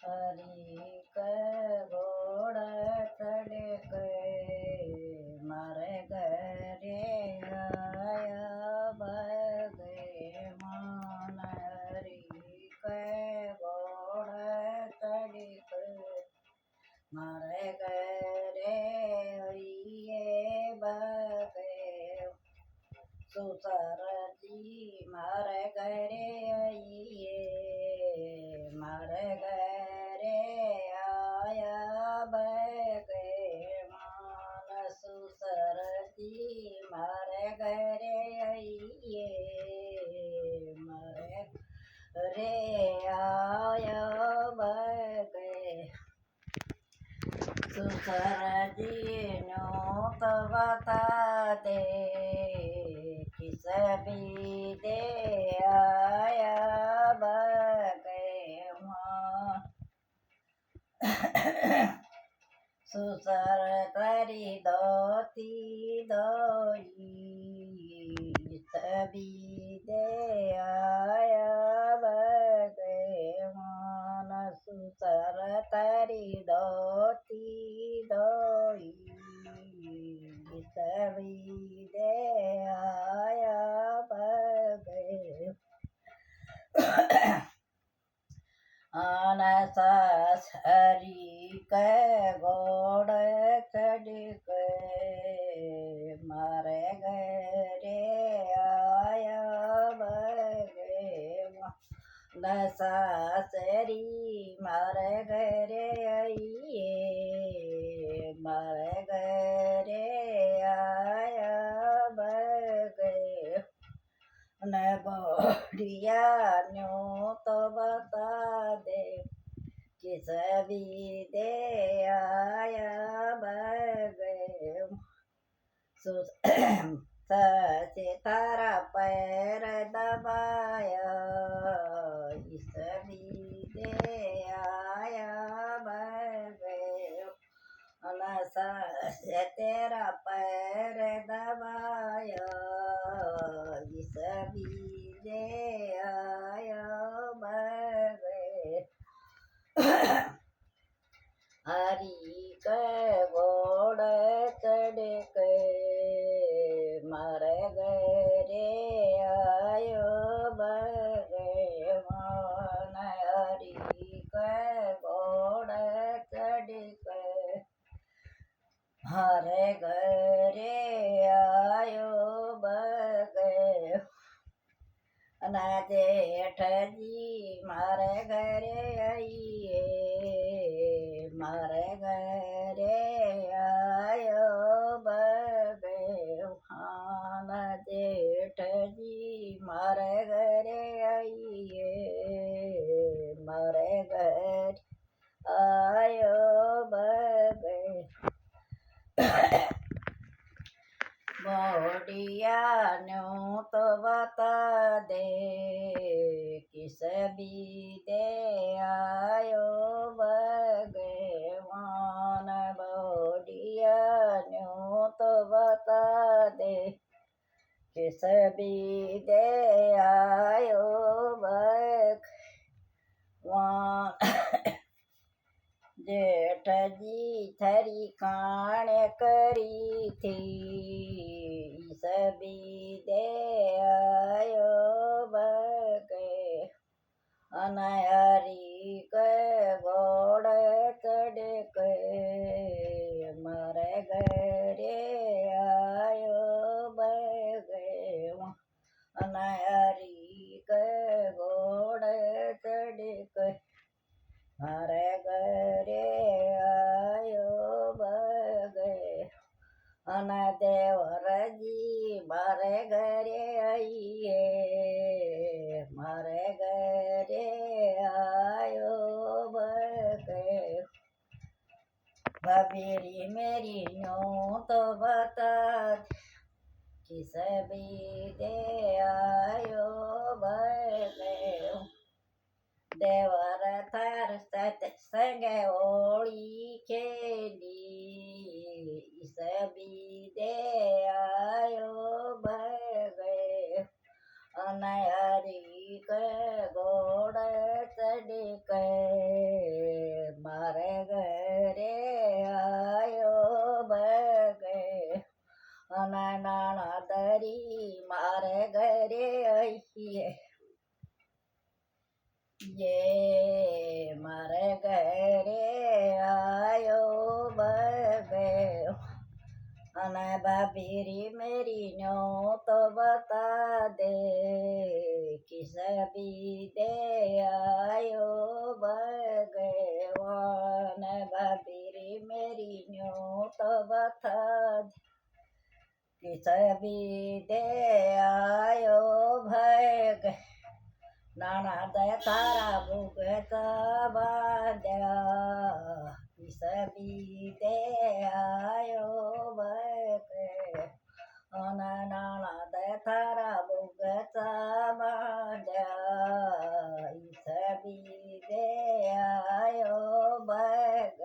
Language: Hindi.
हरी के घोड़ चढ़ के मारे घरे आया बगे मान हरी के घोड़ चढ़ के मारे घरे आइए बगे सुसर जी मारे घरे आइए मारे घरे आया बगे मान सुसर जी मारे घरे आइए मारे रे आया बगे सुसर जी नो तो बता दे किस भी दे आया बगे मां सुसर तरी दोती दोई सभी दे आया बगे मान सुसर तरी दोती दोई सभी दे आया बगे अनसास हरी के गोड़ चढ़ के मारे घरे आया बगे नसासरी मारे घरे आइए मारे घरे आया बगे न बोरिया न्यू तो बता दे किस भी दे आया बगे सचे तारा पैर दबाया इस भी दे आया बगे से तेरा पैर दबाया इस भी दे आया बगे हरी के घोड़ चढ़ के मारे घरे आयो बगे मान हरी के घोड़ चढ़ के हरे घरे आयो बगे न जेठ जी मारे घरे आइए मारे घरे आयो बगे खान जेठ जी मारे घरे आइए मारे घर आयो बगे मोडिया न्यू तो बता दे किस भी दे आयो बगे मान बोडिया न्यू तो बता दे किस भी दे आयो बगे जेठ जी थरी कान करी थी सभी दे आयो बगे अनहरी के घोड़ चढ़ के मारे घरे आयो बगे अनहरी के घोड़ चढ़ के मारे घरे आयो बगे अन देवर जी मारे घरे आइए मारे घरे आयो बगे बबेरी मेरी न्यू तो बता किस भी दे आयो बगे देवर थार संगे होली खेली इस भी दे आयो बगे अनहरी के घोड़ चढ़ के ये मारे घरे आयो बगयो અને ભાભીરી મેરી નો તો બતા દે કિસ બી દે આયો બગયો અને ભાભીરી મેરી નો તો બતા દે કિસ બી દે આયો ભગ નાણા દે તારા ભૂગત બાંધ્યા કિસ બી દે આયો ભગ અને નાણા દે તારા ભૂગત બાંધ્યા કિસ બી દે આયો ભગ